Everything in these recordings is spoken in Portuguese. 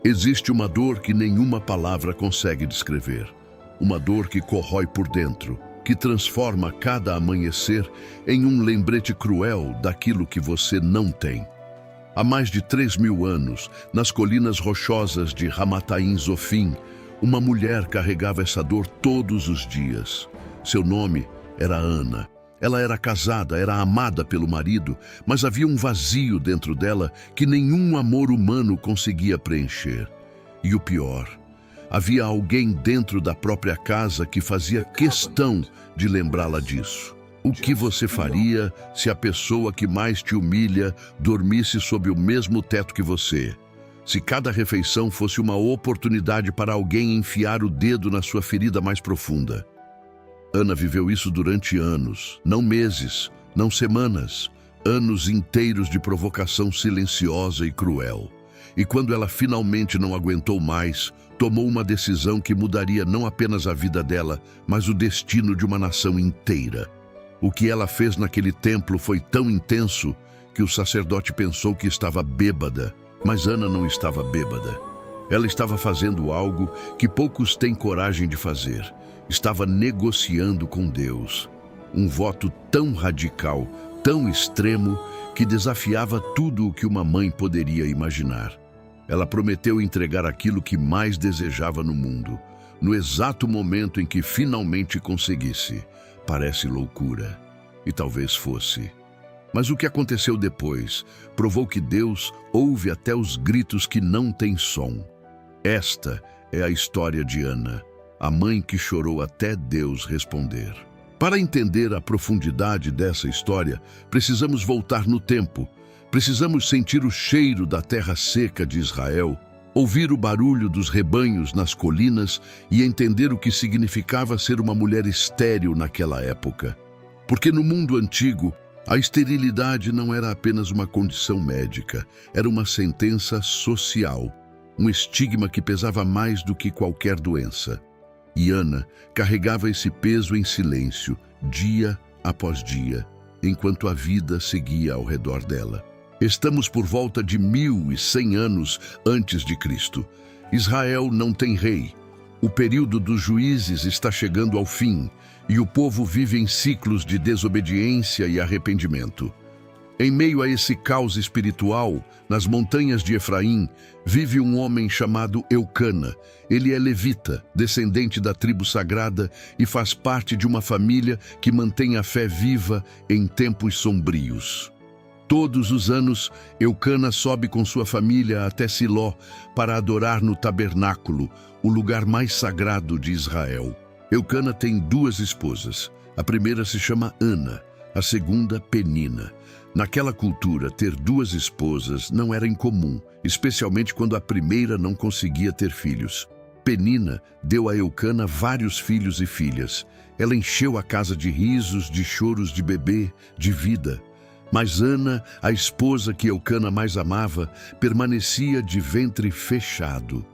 Existe uma dor que nenhuma palavra consegue descrever. Uma dor que corrói por dentro, que transforma cada amanhecer em um lembrete cruel daquilo que você não tem. Há mais de 3.000 anos, nas colinas rochosas de Ramataim Zofim, uma mulher carregava essa dor todos os dias. Seu nome era Ana. Ela era casada, era amada pelo marido, mas havia um vazio dentro dela que nenhum amor humano conseguia preencher. E o pior, havia alguém dentro da própria casa que fazia questão de lembrá-la disso. O que você faria se a pessoa que mais te humilha dormisse sob o mesmo teto que você? Se cada refeição fosse uma oportunidade para alguém enfiar o dedo na sua ferida mais profunda? Ana viveu isso durante anos, não meses, não semanas, anos inteiros de provocação silenciosa e cruel. E quando ela finalmente não aguentou mais, tomou uma decisão que mudaria não apenas a vida dela, mas o destino de uma nação inteira. O que ela fez naquele templo foi tão intenso que o sacerdote pensou que estava bêbada, mas Ana não estava bêbada. Ela estava fazendo algo que poucos têm coragem de fazer. Estava negociando com Deus. Um voto tão radical, tão extremo, que desafiava tudo o que uma mãe poderia imaginar. Ela prometeu entregar aquilo que mais desejava no mundo, no exato momento em que finalmente conseguisse. Parece loucura, e talvez fosse. Mas o que aconteceu depois provou que Deus ouve até os gritos que não têm som. Esta é a história de Ana, a mãe que chorou até Deus responder. Para entender a profundidade dessa história, precisamos voltar no tempo. Precisamos sentir o cheiro da terra seca de Israel, ouvir o barulho dos rebanhos nas colinas e entender o que significava ser uma mulher estéril naquela época. Porque no mundo antigo, a esterilidade não era apenas uma condição médica, era uma sentença social, um estigma que pesava mais do que qualquer doença. E Ana carregava esse peso em silêncio, dia após dia, enquanto a vida seguia ao redor dela. Estamos por volta de 1.100 anos antes de Cristo. Israel não tem rei. O período dos juízes está chegando ao fim e o povo vive em ciclos de desobediência e arrependimento. Em meio a esse caos espiritual, nas montanhas de Efraim, vive um homem chamado Eucana. Ele é levita, descendente da tribo sagrada e faz parte de uma família que mantém a fé viva em tempos sombrios. Todos os anos, Eucana sobe com sua família até Siló para adorar no tabernáculo, o lugar mais sagrado de Israel. Eucana tem 2 esposas. A primeira se chama Ana, a segunda Penina. Naquela cultura, ter 2 esposas não era incomum, especialmente quando a primeira não conseguia ter filhos. Penina deu a Eucana vários filhos e filhas. Ela encheu a casa de risos, de choros de bebê, de vida. Mas Ana, a esposa que Eucana mais amava, permanecia de ventre fechado.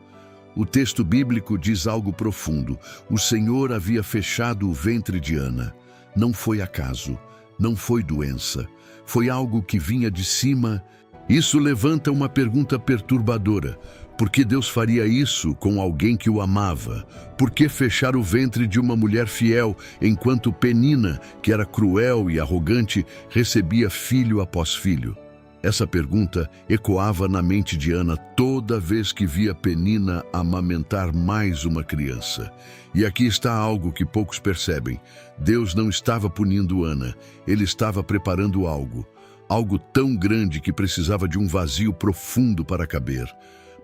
O texto bíblico diz algo profundo. O Senhor havia fechado o ventre de Ana. Não foi acaso, não foi doença. Foi algo que vinha de cima. Isso levanta uma pergunta perturbadora. Por que Deus faria isso com alguém que o amava? Por que fechar o ventre de uma mulher fiel, enquanto Penina, que era cruel e arrogante, recebia filho após filho? Essa pergunta ecoava na mente de Ana toda vez que via Penina amamentar mais uma criança. E aqui está algo que poucos percebem. Deus não estava punindo Ana, ele estava preparando algo tão grande que precisava de um vazio profundo para caber.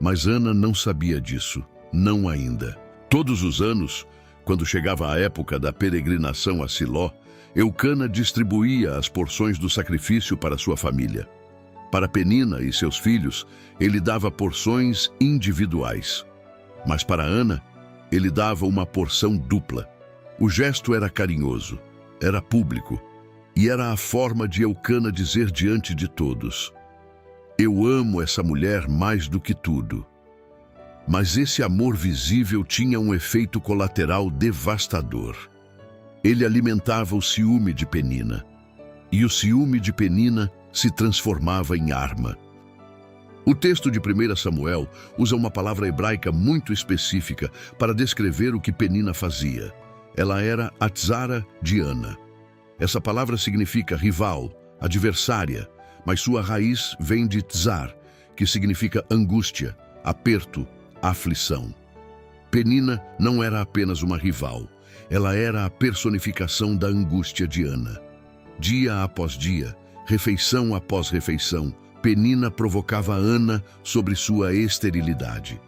Mas Ana não sabia disso, não ainda. Todos os anos, quando chegava a época da peregrinação a Siló, Eucana distribuía as porções do sacrifício para sua família. Para Penina e seus filhos, ele dava porções individuais. Mas para Ana, ele dava uma porção dupla. O gesto era carinhoso, era público, e era a forma de Eucana dizer diante de todos: eu amo essa mulher mais do que tudo. Mas esse amor visível tinha um efeito colateral devastador. Ele alimentava o ciúme de Penina, e o ciúme de Penina se transformava em arma. O texto de 1 Samuel usa uma palavra hebraica muito específica para descrever o que Penina fazia. Ela era a tzara de Ana. Essa palavra significa rival, adversária, mas sua raiz vem de tzar, que significa angústia, aperto, aflição. Penina não era apenas uma rival, ela era a personificação da angústia de Ana. Dia após dia, refeição após refeição, Penina provocava Ana sobre sua esterilidade.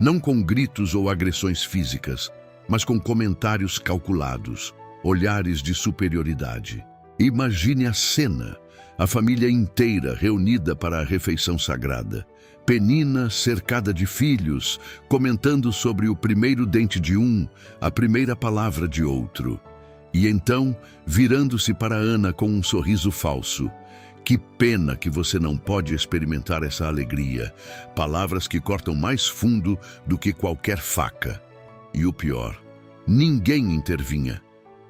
Não com gritos ou agressões físicas, mas com comentários calculados, olhares de superioridade. Imagine a cena, a família inteira reunida para a refeição sagrada. Penina, cercada de filhos, comentando sobre o primeiro dente de um, a primeira palavra de outro. E então, virando-se para Ana com um sorriso falso. Que pena que você não pode experimentar essa alegria. Palavras que cortam mais fundo do que qualquer faca. E o pior, ninguém intervinha.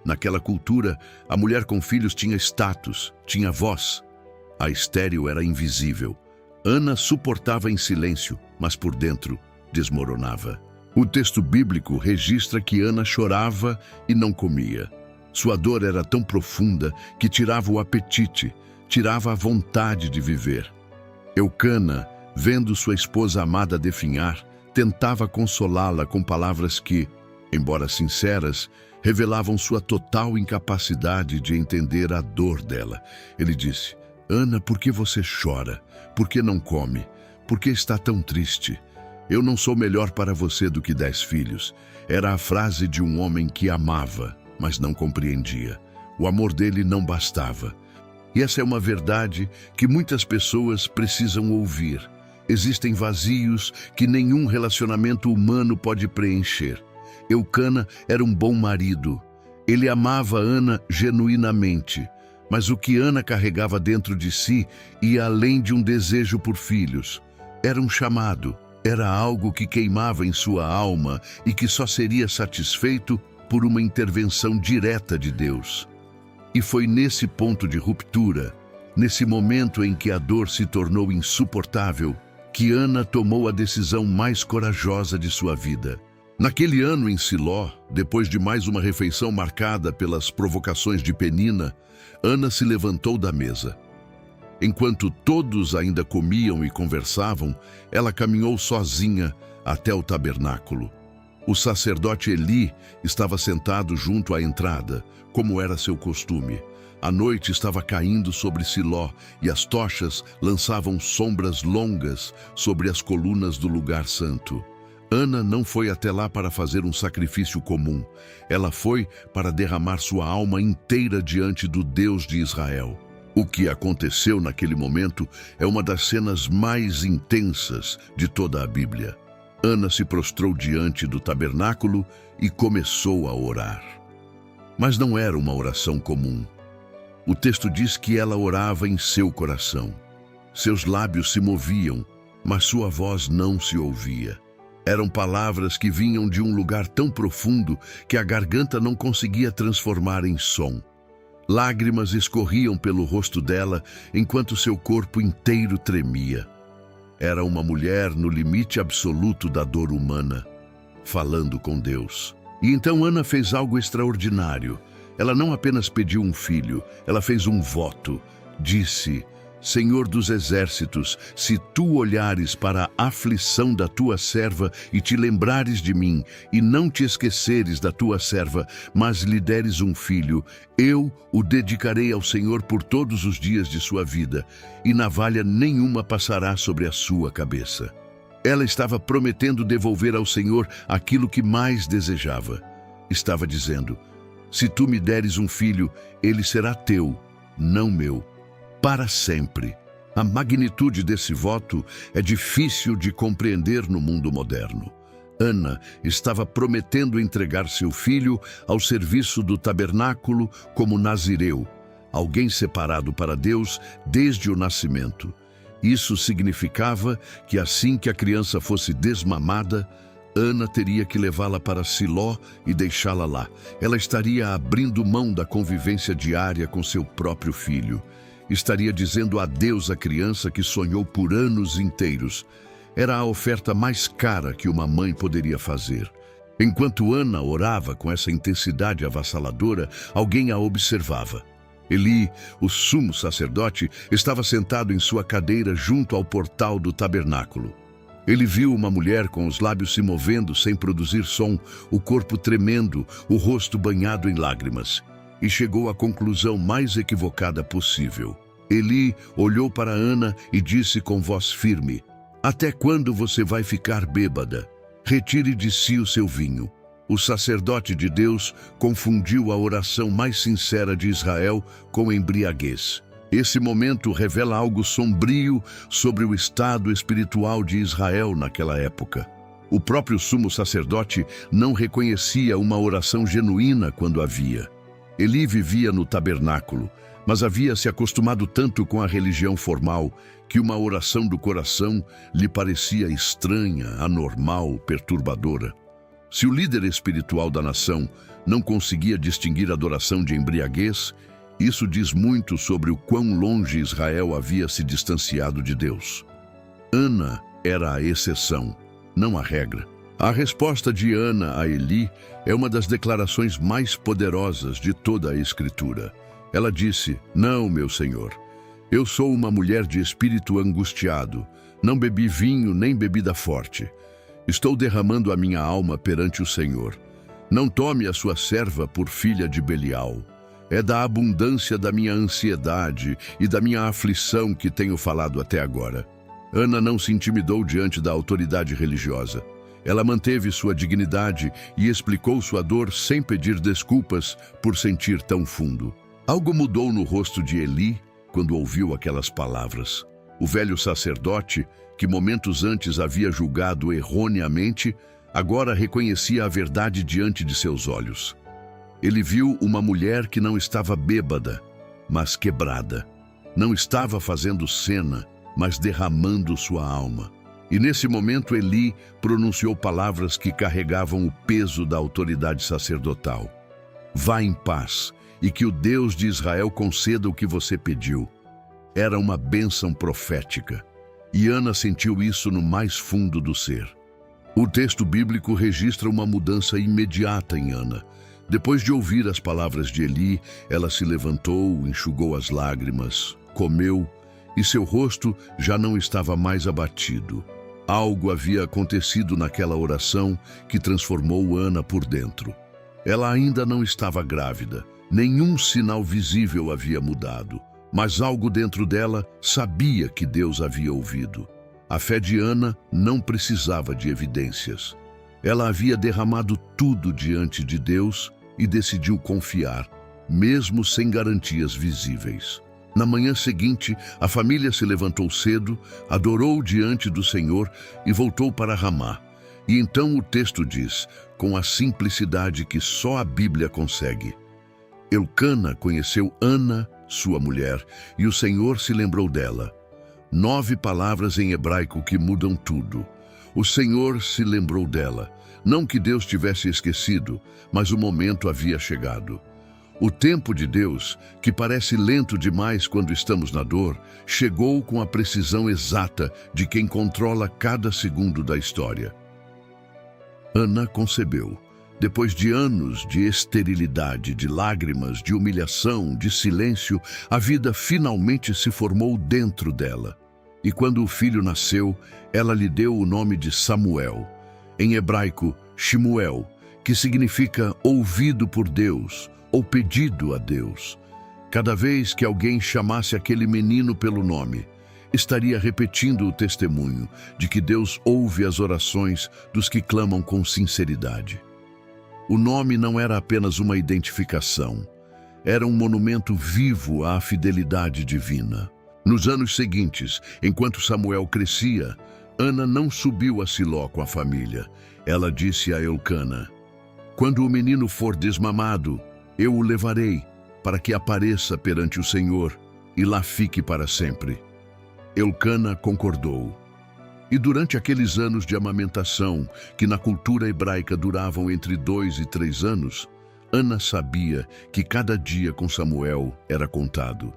Naquela cultura, a mulher com filhos tinha status, tinha voz. A estéril era invisível. Ana suportava em silêncio, mas por dentro desmoronava. O texto bíblico registra que Ana chorava e não comia. Sua dor era tão profunda que tirava o apetite, tirava a vontade de viver. Eucana, vendo sua esposa amada definhar, tentava consolá-la com palavras que, embora sinceras, revelavam sua total incapacidade de entender a dor dela. Ele disse: Ana, por que você chora? Por que não come? Por que está tão triste? Eu não sou melhor para você do que 10 filhos. Era a frase de um homem que amava, mas não compreendia. O amor dele não bastava. E essa é uma verdade que muitas pessoas precisam ouvir. Existem vazios que nenhum relacionamento humano pode preencher. Eucana era um bom marido. Ele amava Ana genuinamente. Mas o que Ana carregava dentro de si ia além de um desejo por filhos. Era um chamado, era algo que queimava em sua alma e que só seria satisfeito por uma intervenção direta de Deus. E foi nesse ponto de ruptura, nesse momento em que a dor se tornou insuportável, que Ana tomou a decisão mais corajosa de sua vida. Naquele ano em Siló, depois de mais uma refeição marcada pelas provocações de Penina, Ana se levantou da mesa. Enquanto todos ainda comiam e conversavam, ela caminhou sozinha até o tabernáculo. O sacerdote Eli estava sentado junto à entrada, como era seu costume. A noite estava caindo sobre Siló e as tochas lançavam sombras longas sobre as colunas do lugar santo. Ana não foi até lá para fazer um sacrifício comum. Ela foi para derramar sua alma inteira diante do Deus de Israel. O que aconteceu naquele momento é uma das cenas mais intensas de toda a Bíblia. Ana se prostrou diante do tabernáculo e começou a orar. Mas não era uma oração comum. O texto diz que ela orava em seu coração. Seus lábios se moviam, mas sua voz não se ouvia. Eram palavras que vinham de um lugar tão profundo que a garganta não conseguia transformar em som. Lágrimas escorriam pelo rosto dela enquanto seu corpo inteiro tremia. Era uma mulher no limite absoluto da dor humana, falando com Deus. E então Ana fez algo extraordinário. Ela não apenas pediu um filho, ela fez um voto. Disse: Senhor dos exércitos, se tu olhares para a aflição da tua serva e te lembrares de mim, e não te esqueceres da tua serva, mas lhe deres um filho, eu o dedicarei ao Senhor por todos os dias de sua vida, e navalha nenhuma passará sobre a sua cabeça. Ela estava prometendo devolver ao Senhor aquilo que mais desejava. Estava dizendo: se tu me deres um filho, ele será teu, não meu, para sempre. A magnitude desse voto é difícil de compreender no mundo moderno. Ana estava prometendo entregar seu filho ao serviço do tabernáculo como nazireu, alguém separado para Deus desde o nascimento. Isso significava que assim que a criança fosse desmamada, Ana teria que levá-la para Siló e deixá-la lá. Ela estaria abrindo mão da convivência diária com seu próprio filho. Estaria dizendo adeus à criança que sonhou por anos inteiros. Era a oferta mais cara que uma mãe poderia fazer. Enquanto Ana orava com essa intensidade avassaladora, alguém a observava. Eli, o sumo sacerdote, estava sentado em sua cadeira junto ao portal do tabernáculo. Ele viu uma mulher com os lábios se movendo sem produzir som, o corpo tremendo, o rosto banhado em lágrimas. E chegou à conclusão mais equivocada possível. Eli olhou para Ana e disse com voz firme: "Até quando você vai ficar bêbada? Retire de si o seu vinho." O sacerdote de Deus confundiu a oração mais sincera de Israel com embriaguez. Esse momento revela algo sombrio sobre o estado espiritual de Israel naquela época. O próprio sumo sacerdote não reconhecia uma oração genuína quando havia. Eli vivia no tabernáculo, mas havia se acostumado tanto com a religião formal que uma oração do coração lhe parecia estranha, anormal, perturbadora. Se o líder espiritual da nação não conseguia distinguir adoração de embriaguez, isso diz muito sobre o quão longe Israel havia se distanciado de Deus. Ana era a exceção, não a regra. A resposta de Ana a Eli é uma das declarações mais poderosas de toda a Escritura. Ela disse: "Não, meu senhor, eu sou uma mulher de espírito angustiado, não bebi vinho nem bebida forte. Estou derramando a minha alma perante o Senhor. Não tome a sua serva por filha de Belial. É da abundância da minha ansiedade e da minha aflição que tenho falado até agora." Ana não se intimidou diante da autoridade religiosa. Ela manteve sua dignidade e explicou sua dor sem pedir desculpas por sentir tão fundo. Algo mudou no rosto de Eli quando ouviu aquelas palavras. O velho sacerdote, que momentos antes havia julgado erroneamente, agora reconhecia a verdade diante de seus olhos. Ele viu uma mulher que não estava bêbada, mas quebrada. Não estava fazendo cena, mas derramando sua alma. E nesse momento Eli pronunciou palavras que carregavam o peso da autoridade sacerdotal. "Vá em paz, e que o Deus de Israel conceda o que você pediu." Era uma bênção profética. E Ana sentiu isso no mais fundo do ser. O texto bíblico registra uma mudança imediata em Ana. Depois de ouvir as palavras de Eli, ela se levantou, enxugou as lágrimas, comeu, e seu rosto já não estava mais abatido. Algo havia acontecido naquela oração que transformou Ana por dentro. Ela ainda não estava grávida, nenhum sinal visível havia mudado. Mas algo dentro dela sabia que Deus havia ouvido. A fé de Ana não precisava de evidências. Ela havia derramado tudo diante de Deus e decidiu confiar, mesmo sem garantias visíveis. Na manhã seguinte, a família se levantou cedo, adorou diante do Senhor e voltou para Ramá. E então o texto diz, com a simplicidade que só a Bíblia consegue: Elcana conheceu Ana, sua mulher, e o Senhor se lembrou dela. 9 palavras em hebraico que mudam tudo. O Senhor se lembrou dela. Não que Deus tivesse esquecido, mas o momento havia chegado. O tempo de Deus, que parece lento demais quando estamos na dor, chegou com a precisão exata de quem controla cada segundo da história. Ana concebeu. Depois de anos de esterilidade, de lágrimas, de humilhação, de silêncio, a vida finalmente se formou dentro dela. E quando o filho nasceu, ela lhe deu o nome de Samuel, em hebraico, Shemuel, que significa ouvido por Deus ou pedido a Deus. Cada vez que alguém chamasse aquele menino pelo nome, estaria repetindo o testemunho de que Deus ouve as orações dos que clamam com sinceridade. O nome não era apenas uma identificação, era um monumento vivo à fidelidade divina. Nos anos seguintes, enquanto Samuel crescia, Ana não subiu a Siló com a família. Ela disse a Elcana: "Quando o menino for desmamado, eu o levarei para que apareça perante o Senhor e lá fique para sempre." Elcana concordou. E durante aqueles anos de amamentação, que na cultura hebraica duravam entre 2 e 3 anos, Ana sabia que cada dia com Samuel era contado.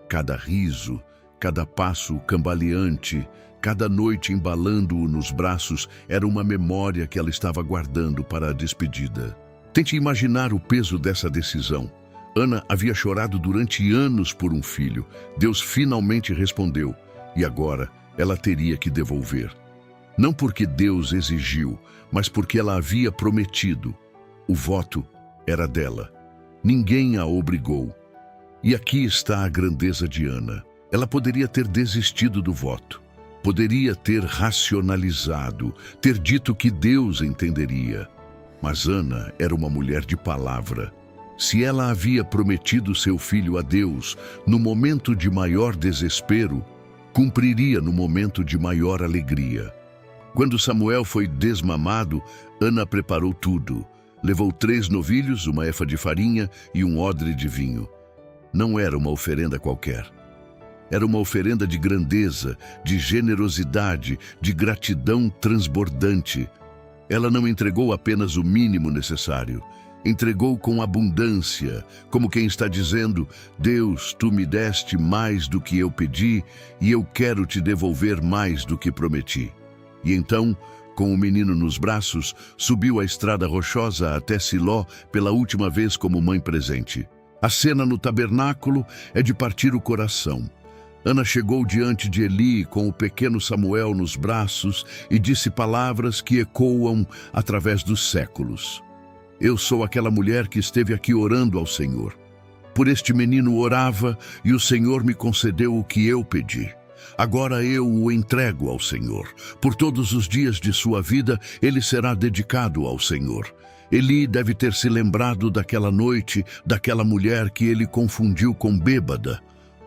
Cada riso, cada passo cambaleante, cada noite embalando-o nos braços era uma memória que ela estava guardando para a despedida. Tente imaginar o peso dessa decisão. Ana havia chorado durante anos por um filho. Deus finalmente respondeu, e agora ela teria que devolver. Não porque Deus exigiu, mas porque ela havia prometido. O voto era dela. Ninguém a obrigou. E aqui está a grandeza de Ana. Ela poderia ter desistido do voto. Poderia ter racionalizado, ter dito que Deus entenderia. Mas Ana era uma mulher de palavra. Se ela havia prometido seu filho a Deus no momento de maior desespero, cumpriria no momento de maior alegria. Quando Samuel foi desmamado, Ana preparou tudo. Levou 3 novilhos, uma efa de farinha e um odre de vinho. Não era uma oferenda qualquer. Era uma oferenda de grandeza, de generosidade, de gratidão transbordante. Ela não entregou apenas o mínimo necessário. Entregou com abundância, como quem está dizendo, Deus, tu me deste mais do que eu pedi e eu quero te devolver mais do que prometi. E então, com o menino nos braços, subiu a estrada rochosa até Siló pela última vez como mãe presente. A cena no tabernáculo é de partir o coração. Ana chegou diante de Eli com o pequeno Samuel nos braços e disse palavras que ecoam através dos séculos. Eu sou aquela mulher que esteve aqui orando ao Senhor. Por este menino orava e o Senhor me concedeu o que eu pedi. Agora eu o entrego ao Senhor. Por todos os dias de sua vida, ele será dedicado ao Senhor. Eli deve ter se lembrado daquela noite, daquela mulher que ele confundiu com bêbada.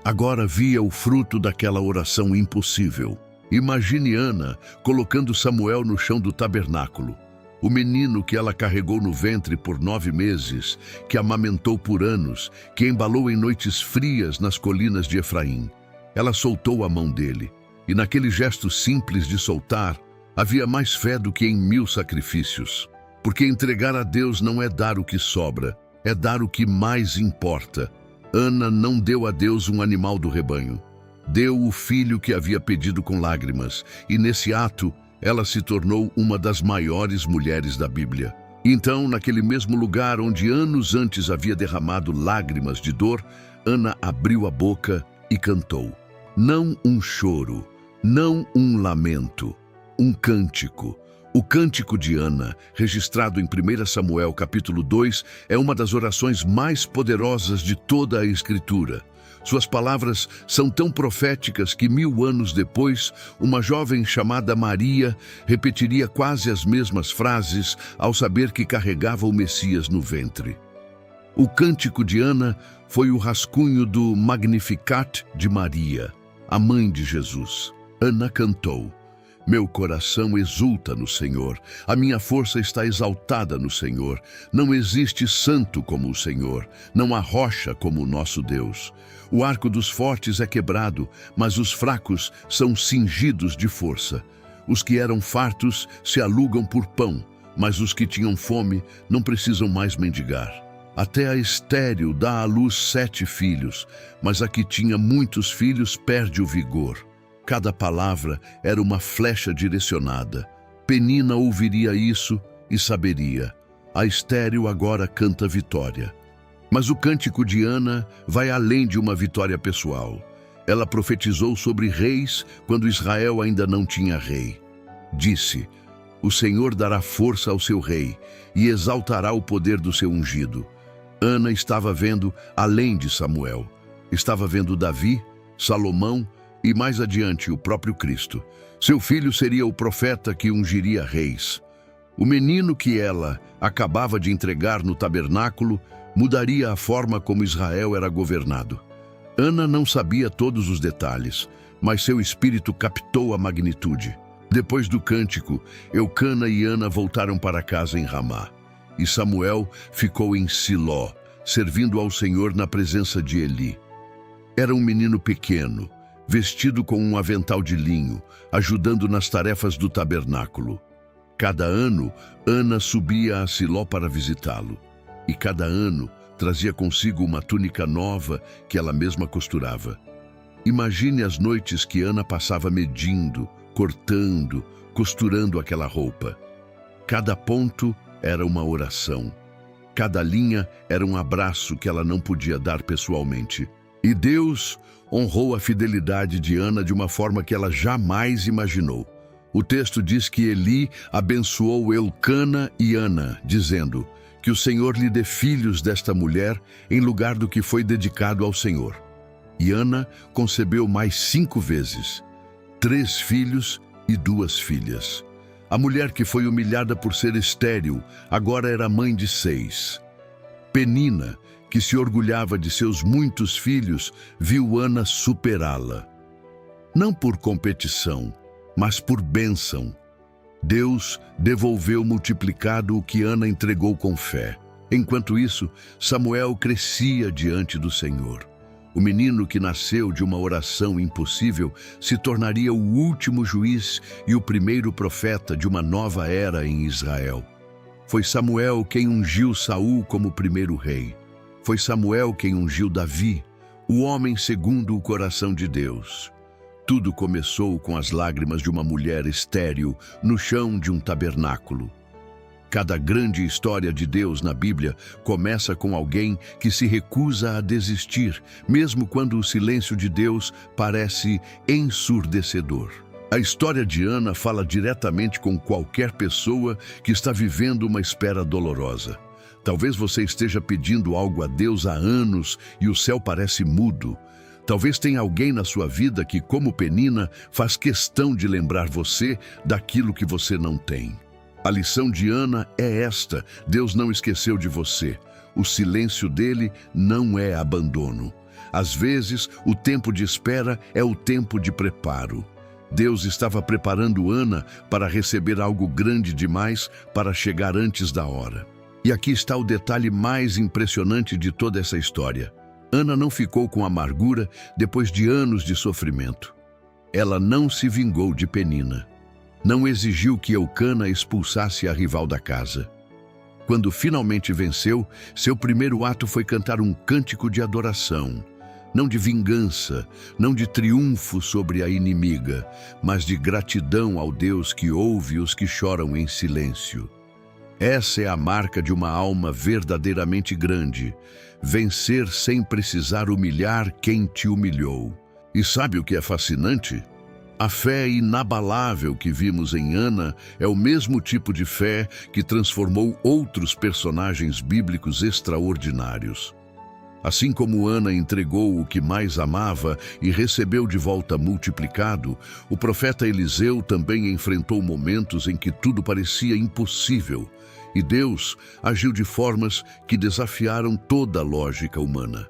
Agora via o fruto daquela oração impossível. Imagine Ana colocando Samuel no chão do tabernáculo. O menino que ela carregou no ventre por 9 meses, que amamentou por anos, que embalou em noites frias nas colinas de Efraim. Ela soltou a mão dele, e naquele gesto simples de soltar, havia mais fé do que em 1000 sacrifícios. Porque entregar a Deus não é dar o que sobra, é dar o que mais importa. Ana não deu a Deus um animal do rebanho. Deu o filho que havia pedido com lágrimas, e nesse ato, ela se tornou uma das maiores mulheres da Bíblia. Então, naquele mesmo lugar onde anos antes havia derramado lágrimas de dor, Ana abriu a boca e cantou. Não um choro, não um lamento, um cântico. O cântico de Ana, registrado em 1 Samuel capítulo 2, é uma das orações mais poderosas de toda a Escritura. Suas palavras são tão proféticas que 1000 anos depois, uma jovem chamada Maria repetiria quase as mesmas frases ao saber que carregava o Messias no ventre. O cântico de Ana foi o rascunho do Magnificat de Maria, a mãe de Jesus. Ana cantou. Meu coração exulta no Senhor, a minha força está exaltada no Senhor. Não existe santo como o Senhor, não há rocha como o nosso Deus. O arco dos fortes é quebrado, mas os fracos são cingidos de força. Os que eram fartos se alugam por pão, mas os que tinham fome não precisam mais mendigar. Até a estéril dá à luz 7 filhos, mas a que tinha muitos filhos perde o vigor. Cada palavra era uma flecha direcionada. Penina ouviria isso e saberia. A estéril agora canta vitória. Mas o cântico de Ana vai além de uma vitória pessoal. Ela profetizou sobre reis quando Israel ainda não tinha rei. Disse, o Senhor dará força ao seu rei e exaltará o poder do seu ungido. Ana estava vendo além de Samuel. Estava vendo Davi, Salomão e mais adiante o próprio Cristo. Seu filho seria o profeta que ungiria reis. O menino que ela acabava de entregar no tabernáculo mudaria a forma como Israel era governado. Ana não sabia todos os detalhes, mas seu espírito captou a magnitude. Depois do cântico, Eucana e Ana voltaram para casa em Ramá. E Samuel ficou em Siló, servindo ao Senhor na presença de Eli. Era um menino pequeno, vestido com um avental de linho, ajudando nas tarefas do tabernáculo. Cada ano, Ana subia a Siló para visitá-lo. E cada ano trazia consigo uma túnica nova que ela mesma costurava. Imagine as noites que Ana passava medindo, cortando, costurando aquela roupa. Cada ponto era uma oração. Cada linha era um abraço que ela não podia dar pessoalmente. E Deus honrou a fidelidade de Ana de uma forma que ela jamais imaginou. O texto diz que Eli abençoou Elcana e Ana, dizendo que o Senhor lhe dê filhos desta mulher em lugar do que foi dedicado ao Senhor. E Ana concebeu mais 5 vezes, 3 filhos e 2 filhas. A mulher que foi humilhada por ser estéril, agora era mãe de 6. Penina, que se orgulhava de seus muitos filhos, viu Ana superá-la. Não por competição, mas por bênção. Deus devolveu multiplicado o que Ana entregou com fé. Enquanto isso, Samuel crescia diante do Senhor. O menino que nasceu de uma oração impossível se tornaria o último juiz e o primeiro profeta de uma nova era em Israel. Foi Samuel quem ungiu Saul como primeiro rei. Foi Samuel quem ungiu Davi, o homem segundo o coração de Deus. Tudo começou com as lágrimas de uma mulher estéril no chão de um tabernáculo. Cada grande história de Deus na Bíblia começa com alguém que se recusa a desistir, mesmo quando o silêncio de Deus parece ensurdecedor. A história de Ana fala diretamente com qualquer pessoa que está vivendo uma espera dolorosa. Talvez você esteja pedindo algo a Deus há anos e o céu parece mudo. Talvez tenha alguém na sua vida que, como Penina, faz questão de lembrar você daquilo que você não tem. A lição de Ana é esta: Deus não esqueceu de você. O silêncio dele não é abandono. Às vezes, o tempo de espera é o tempo de preparo. Deus estava preparando Ana para receber algo grande demais para chegar antes da hora. E aqui está o detalhe mais impressionante de toda essa história. Ana não ficou com amargura depois de anos de sofrimento. Ela não se vingou de Penina. Não exigiu que Elcana expulsasse a rival da casa. Quando finalmente venceu, seu primeiro ato foi cantar um cântico de adoração. Não de vingança, não de triunfo sobre a inimiga, mas de gratidão ao Deus que ouve os que choram em silêncio. Essa é a marca de uma alma verdadeiramente grande. Vencer sem precisar humilhar quem te humilhou. E sabe o que é fascinante? A fé inabalável que vimos em Ana é o mesmo tipo de fé que transformou outros personagens bíblicos extraordinários. Assim como Ana entregou o que mais amava e recebeu de volta multiplicado, o profeta Eliseu também enfrentou momentos em que tudo parecia impossível, e Deus agiu de formas que desafiaram toda a lógica humana.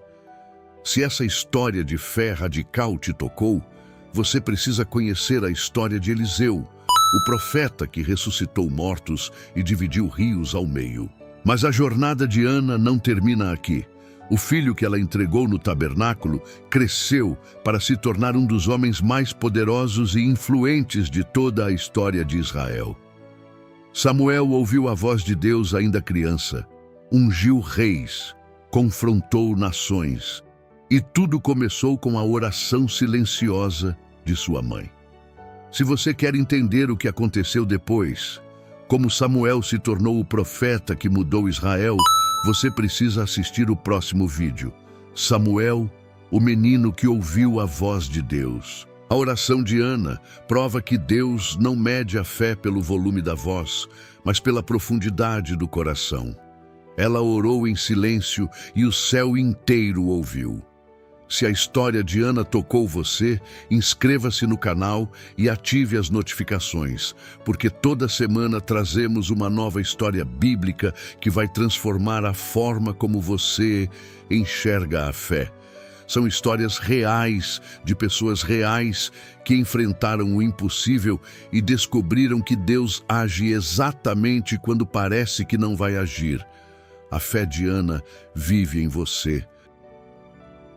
Se essa história de fé radical te tocou, você precisa conhecer a história de Eliseu, o profeta que ressuscitou mortos e dividiu rios ao meio. Mas a jornada de Ana não termina aqui. O filho que ela entregou no tabernáculo cresceu para se tornar um dos homens mais poderosos e influentes de toda a história de Israel. Samuel ouviu a voz de Deus ainda criança, ungiu reis, confrontou nações, e tudo começou com a oração silenciosa de sua mãe. Se você quer entender o que aconteceu depois, como Samuel se tornou o profeta que mudou Israel, você precisa assistir o próximo vídeo. Samuel, o menino que ouviu a voz de Deus. A oração de Ana prova que Deus não mede a fé pelo volume da voz, mas pela profundidade do coração. Ela orou em silêncio e o céu inteiro ouviu. Se a história de Ana tocou você, inscreva-se no canal e ative as notificações, porque toda semana trazemos uma nova história bíblica que vai transformar a forma como você enxerga a fé. São histórias reais, de pessoas reais que enfrentaram o impossível e descobriram que Deus age exatamente quando parece que não vai agir. A fé de Ana vive em você.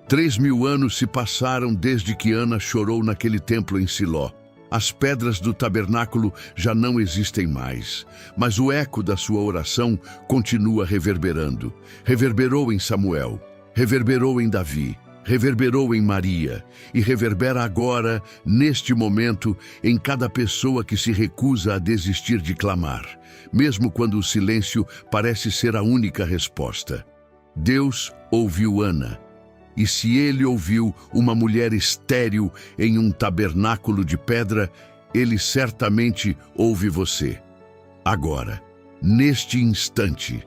3.000 anos se passaram desde que Ana chorou naquele templo em Siló. As pedras do tabernáculo já não existem mais, mas o eco da sua oração continua reverberando. Reverberou em Samuel, reverberou em Davi, Reverberou em Maria e reverbera agora, neste momento, em cada pessoa que se recusa a desistir de clamar, mesmo quando o silêncio parece ser a única resposta. Deus ouviu Ana, e se ele ouviu uma mulher estéril em um tabernáculo de pedra, ele certamente ouve você. Agora, neste instante,